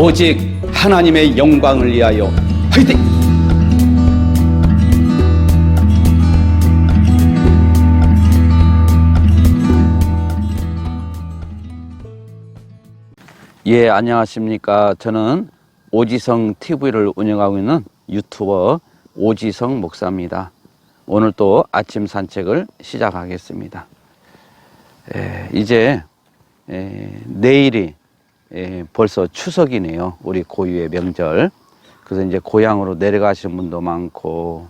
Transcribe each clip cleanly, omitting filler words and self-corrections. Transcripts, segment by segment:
오직 하나님의 영광을 위하여 화이팅! 예, 안녕하십니까. 저는 오지성 TV를 운영하고 있는 유튜버 오지성 목사입니다. 오늘 또 아침 산책을 시작하겠습니다. 이제 내일이 벌써 추석이네요. 우리 고유의 명절. 그래서 이제 고향으로 내려가시는 분도 많고,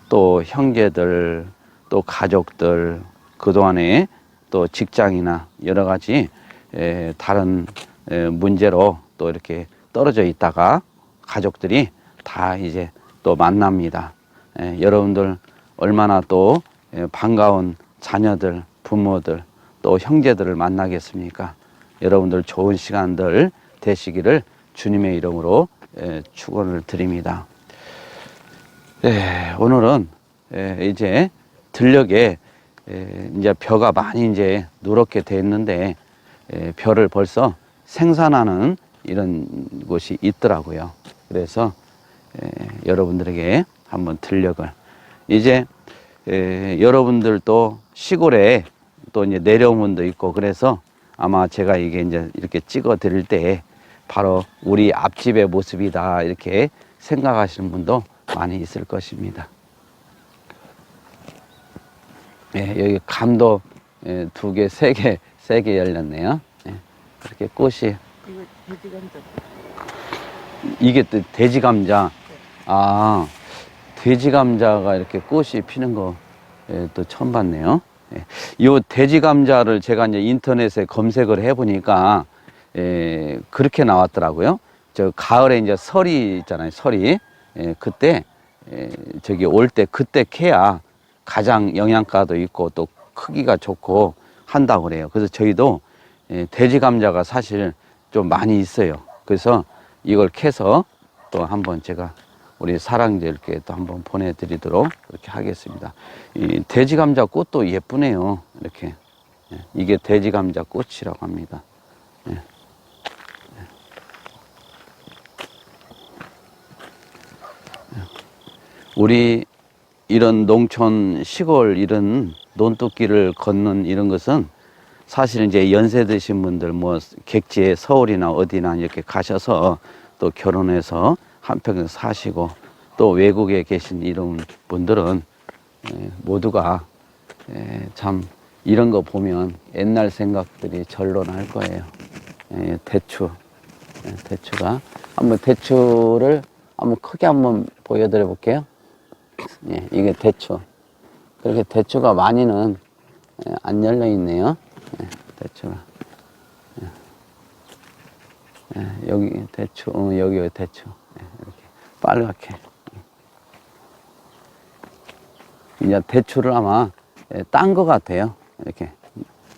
또 형제들, 또 가족들, 그동안에 또 직장이나 여러 가지 다른 문제로 또 이렇게 떨어져 있다가 가족들이 다 이제 또 만납니다. 여러분들 얼마나 또 반가운 자녀들, 부모들, 또 형제들을 만나겠습니까? 여러분들 좋은 시간들 되시기를 주님의 이름으로 축원을 드립니다. 오늘은 이제 들녘에 이제 벼가 많이 이제 누렇게 돼 있는데 벼를 벌써 생산하는 이런 곳이 있더라고요. 그래서 여러분들에게 한번 들녘을 이제 여러분들도 시골에 또 이제 내려온 분도 있고, 그래서 아마 제가 이게 이제 이렇게 찍어 드릴 때 바로 우리 앞집의 모습이다 이렇게 생각하시는 분도 많이 있을 것입니다. 여기 감도 2개, 3개 열렸네요. 그렇게 꽃이. 이거 돼지감자. 이게 또 돼지감자. 아, 돼지감자가 이렇게 꽃이 피는 거 또 처음 봤네요. 이 돼지감자를 제가 이제 인터넷에 검색을 해보니까 그렇게 나왔더라고요. 저 가을에 이제 설이 있잖아요. 설이. 그때 저기 올 때 그때 캐야 가장 영양가도 있고 또 크기가 좋고 한다고 그래요. 그래서 저희도 돼지감자가 사실 좀 많이 있어요. 그래서 이걸 캐서 또 한번 제가 우리 사랑제일께 또 한번 보내드리도록 그렇게 하겠습니다. 이 돼지감자 꽃도 예쁘네요. 이렇게. 이게 돼지감자 꽃이라고 합니다. 우리 이런 농촌 시골 이런 논뚝길을 걷는 이런 것은 사실 이제 연세 드신 분들 뭐 객지에 서울이나 어디나 이렇게 가셔서 또 결혼해서 한평생 사시고 또 외국에 계신 이런 분들은 모두가 참 이런 거 보면 옛날 생각들이 절로 날 거예요. 대추가 한번 대추를 한번 크게 한번 보여드려 볼게요. 이게 대추. 그렇게 대추가 많이는 안 열려 있네요. 대추가. 여기 대추, 여기 대추. 이렇게 빨갛게. 이제 대추를 아마 딴 것 같아요. 이렇게.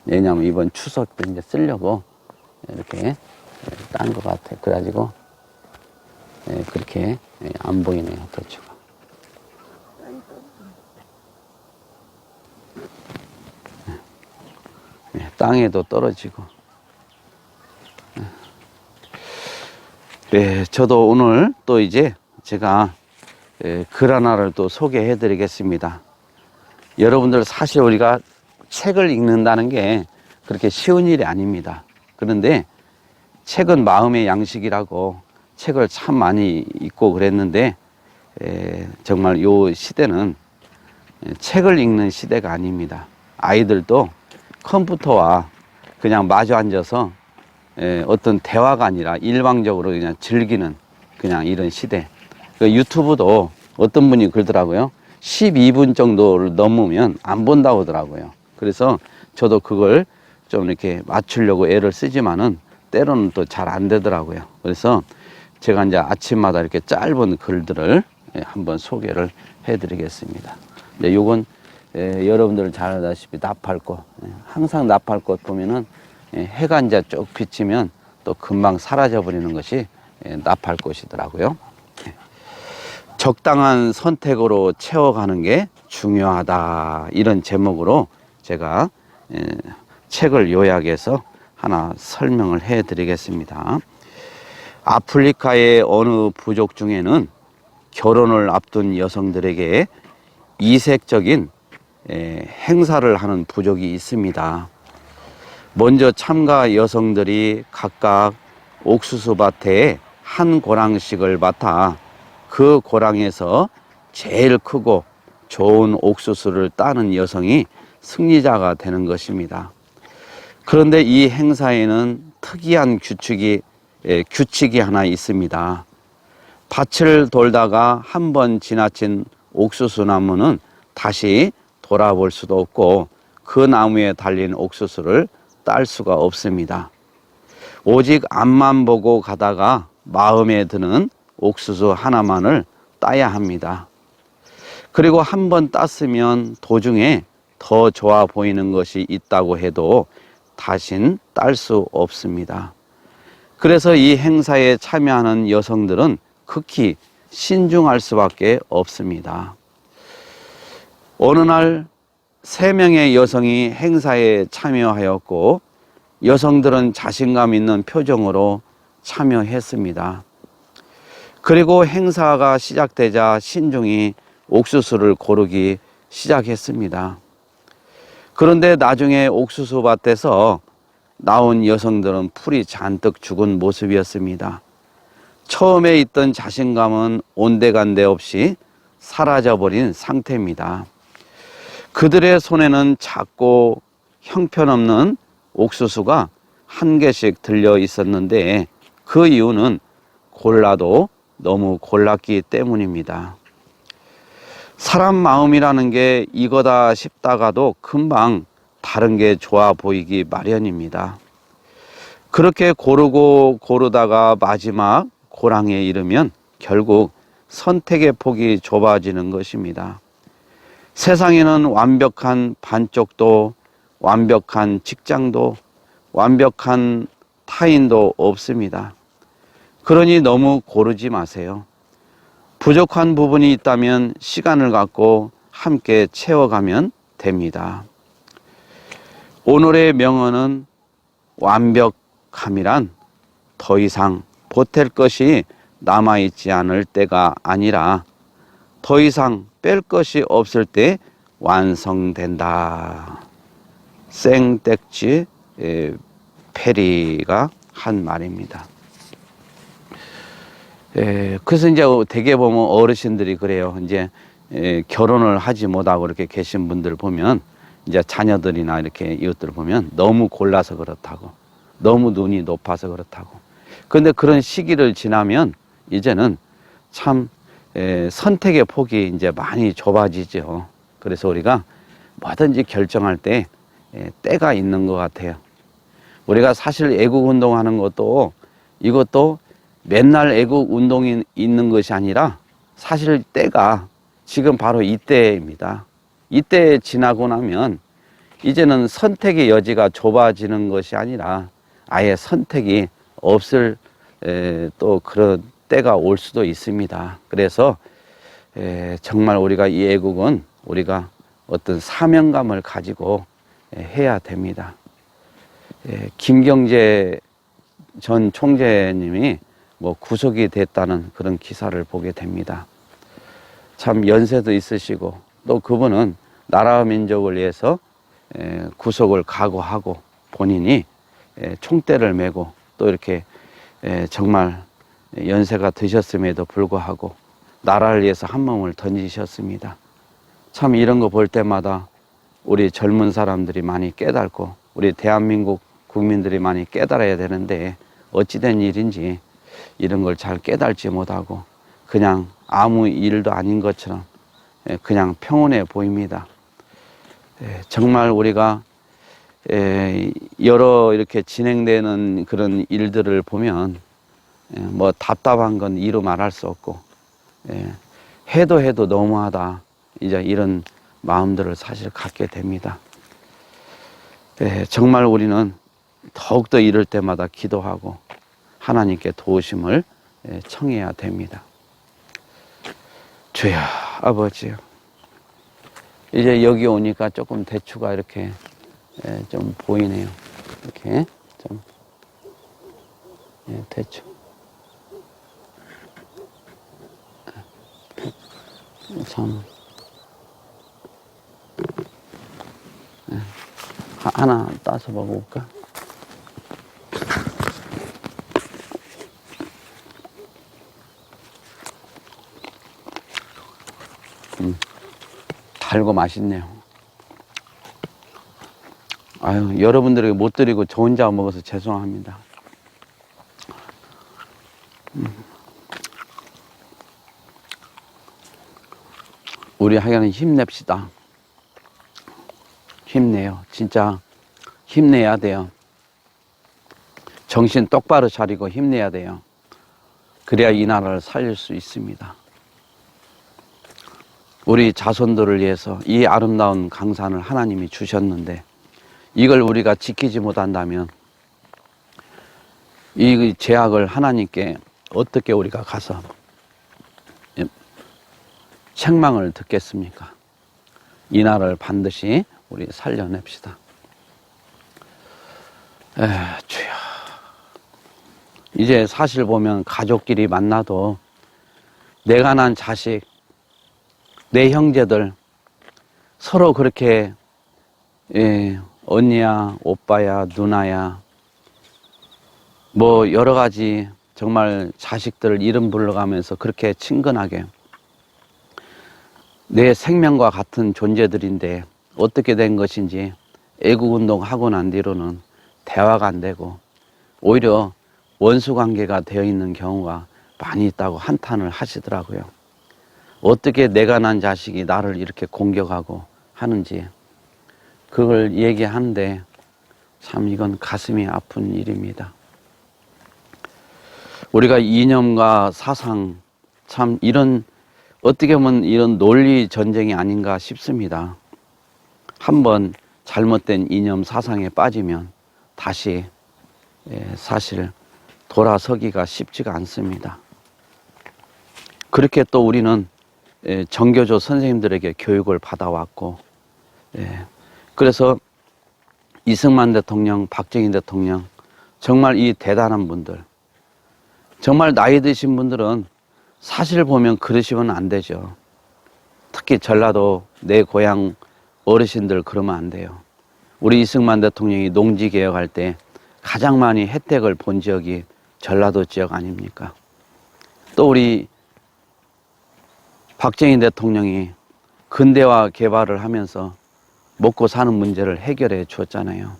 왜냐면 이번 추석 때 이제 쓰려고 이렇게 딴 것 같아요. 그래가지고 그렇게 안 보이네요. 대추가. 땅에도 떨어지고. 저도 오늘 또 이제 제가 글 하나를 또 소개해 드리겠습니다. 여러분들 사실 우리가 책을 읽는다는 게 그렇게 쉬운 일이 아닙니다. 그런데 책은 마음의 양식이라고 책을 참 많이 읽고 그랬는데 정말 요 시대는 책을 읽는 시대가 아닙니다. 아이들도 컴퓨터와 그냥 마주 앉아서 어떤 대화가 아니라 일방적으로 그냥 즐기는 그냥 이런 시대. 유튜브도 어떤 분이 그러더라고요. 12분 정도를 넘으면 안 본다고 하더라고요. 그래서 저도 그걸 좀 이렇게 맞추려고 애를 쓰지만은 때로는 또 잘 안 되더라고요. 그래서 제가 이제 아침마다 이렇게 짧은 글들을 한번 소개를 해 드리겠습니다. 근데 요건 여러분들 잘 아다시피 나팔꽃. 항상 나팔꽃 보면은 해가 이제 쭉 비치면 또 금방 사라져 버리는 것이 나팔꽃이더라고요. 적당한 선택으로 채워가는 게 중요하다. 이런 제목으로 제가 책을 요약해서 하나 설명을 해 드리겠습니다. 아프리카의 어느 부족 중에는 결혼을 앞둔 여성들에게 이색적인 행사를 하는 부족이 있습니다. 먼저 참가 여성들이 각각 옥수수 밭에 한 고랑씩을 맡아 그 고랑에서 제일 크고 좋은 옥수수를 따는 여성이 승리자가 되는 것입니다. 그런데 이 행사에는 특이한 규칙이 하나 있습니다. 밭을 돌다가 한 번 지나친 옥수수 나무는 다시 돌아볼 수도 없고 그 나무에 달린 옥수수를 딸 수가 없습니다. 오직 앞만 보고 가다가 마음에 드는 옥수수 하나만을 따야 합니다. 그리고 한 번 땄으면 도중에 더 좋아 보이는 것이 있다고 해도 다신 딸 수 없습니다. 그래서 이 행사에 참여하는 여성들은 극히 신중할 수밖에 없습니다. 어느 날 3명의 여성이 행사에 참여하였고 여성들은 자신감 있는 표정으로 참여했습니다. 그리고 행사가 시작되자 신중히 옥수수를 고르기 시작했습니다. 그런데 나중에 옥수수 밭에서 나온 여성들은 풀이 잔뜩 죽은 모습이었습니다. 처음에 있던 자신감은 온데간데 없이 사라져버린 상태입니다. 그들의 손에는 작고 형편없는 옥수수가 한 개씩 들려 있었는데 그 이유는 골라도 너무 골랐기 때문입니다. 사람 마음이라는 게 이거다 싶다가도 금방 다른 게 좋아 보이기 마련입니다. 그렇게 고르다가 마지막 고랑에 이르면 결국 선택의 폭이 좁아지는 것입니다. 세상에는 완벽한 반쪽도, 완벽한 직장도, 완벽한 타인도 없습니다. 그러니 너무 고르지 마세요. 부족한 부분이 있다면 시간을 갖고 함께 채워가면 됩니다. 오늘의 명언은 완벽함이란 더 이상 보탤 것이 남아있지 않을 때가 아니라 더 이상 뺄 것이 없을 때 완성된다. 생텍쥐 페리가 한 말입니다. 그래서 이제 대개 보면 어르신들이 그래요. 이제 결혼을 하지 못하고 이렇게 계신 분들 보면 이제 자녀들이나 이렇게 이웃들 보면 너무 골라서 그렇다고, 너무 눈이 높아서 그렇다고. 그런데 그런 시기를 지나면 이제는 참 선택의 폭이 이제 많이 좁아지죠. 그래서 우리가 뭐든지 결정할 때 때가 있는 것 같아요. 우리가 사실 애국 운동하는 것도 이것도 맨날 애국 운동이 있는 것이 아니라 사실 때가 지금 바로 이때입니다. 이때 지나고 나면 이제는 선택의 여지가 좁아지는 것이 아니라 아예 선택이 없을 또 그런 때가 올 수도 있습니다. 그래서 정말 우리가 이 애국은 우리가 어떤 사명감을 가지고 해야 됩니다. 김경재 전 총재님이 뭐 구속이 됐다는 그런 기사를 보게 됩니다. 참 연세도 있으시고 또 그분은 나라와 민족을 위해서 구속을 각오하고 본인이 총대를 메고 또 이렇게 정말 연세가 드셨음에도 불구하고 나라를 위해서 한 몸을 던지셨습니다. 참 이런 거 볼 때마다 우리 젊은 사람들이 많이 깨닫고 우리 대한민국 국민들이 많이 깨달아야 되는데 어찌된 일인지 이런 걸 잘 깨달지 못하고 그냥 아무 일도 아닌 것처럼 그냥 평온해 보입니다. 정말 우리가 여러 이렇게 진행되는 그런 일들을 보면 뭐 답답한 건 이루 말할 수 없고 해도 너무하다 이제 이런 마음들을 사실 갖게 됩니다. 정말 우리는 더욱더 이럴 때마다 기도하고 하나님께 도우심을 청해야 됩니다. 주여 아버지요, 이제 여기 오니까 조금 대추가 이렇게 좀 보이네요. 이렇게 좀 대추. 참. 네. 하나 따서 먹어볼까? 달고 맛있네요. 아유, 여러분들에게 못 드리고 저 혼자 먹어서 죄송합니다. 우리 하여간 힘냅시다. 힘내요. 진짜 힘내야 돼요. 정신 똑바로 차리고 힘내야 돼요. 그래야 이 나라를 살릴 수 있습니다. 우리 자손들을 위해서 이 아름다운 강산을 하나님이 주셨는데 이걸 우리가 지키지 못한다면 이 죄악을 하나님께 어떻게 우리가 가서 책망을 듣겠습니까? 이 나라를 반드시 우리 살려냅시다. 주여. 이제 사실 보면 가족끼리 만나도 내가 난 자식, 내 형제들 서로 그렇게 언니야, 오빠야, 누나야 뭐 여러 가지 정말 자식들 이름 불러가면서 그렇게 친근하게 내 생명과 같은 존재들인데 어떻게 된 것인지 애국운동 하고 난 뒤로는 대화가 안 되고 오히려 원수관계가 되어 있는 경우가 많이 있다고 한탄을 하시더라고요. 어떻게 내가 난 자식이 나를 이렇게 공격하고 하는지 그걸 얘기하는데 참 이건 가슴이 아픈 일입니다. 우리가 이념과 사상 참 이런 어떻게 보면 이런 논리 전쟁이 아닌가 싶습니다. 한번 잘못된 이념 사상에 빠지면 다시 사실 돌아서기가 쉽지가 않습니다. 그렇게 또 우리는 정교조 선생님들에게 교육을 받아왔고 그래서 이승만 대통령, 박정희 대통령 정말 이 대단한 분들 정말 나이 드신 분들은 사실 보면 그러시면 안 되죠. 특히 전라도 내 고향 어르신들 그러면 안 돼요. 우리 이승만 대통령이 농지개혁할 때 가장 많이 혜택을 본 지역이 전라도 지역 아닙니까? 또 우리 박정희 대통령이 근대화 개발을 하면서 먹고 사는 문제를 해결해 주었잖아요.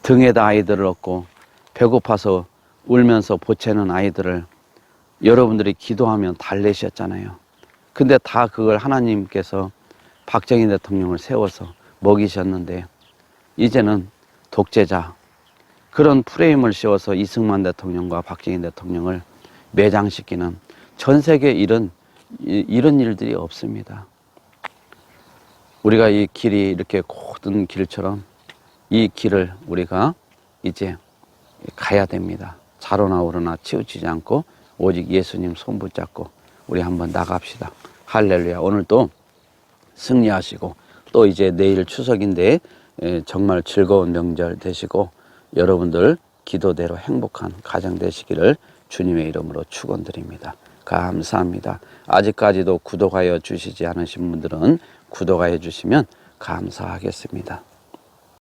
등에다 아이들을 얻고 배고파서 울면서 보채는 아이들을 여러분들이 기도하면 달래셨잖아요. 근데 다 그걸 하나님께서 박정희 대통령을 세워서 먹이셨는데 이제는 독재자 그런 프레임을 씌워서 이승만 대통령과 박정희 대통령을 매장시키는 전 세계에 이런 일들이 없습니다. 우리가 이 길이 이렇게 고든 길처럼 이 길을 우리가 이제 가야 됩니다. 자로나 오르나 치우치지 않고 오직 예수님 손 붙잡고 우리 한번 나갑시다. 할렐루야. 오늘 또 승리하시고 또 이제 내일 추석인데 정말 즐거운 명절 되시고 여러분들 기도대로 행복한 가정 되시기를 주님의 이름으로 축원드립니다. 감사합니다. 아직까지도 구독하여 주시지 않으신 분들은 구독하여 주시면 감사하겠습니다.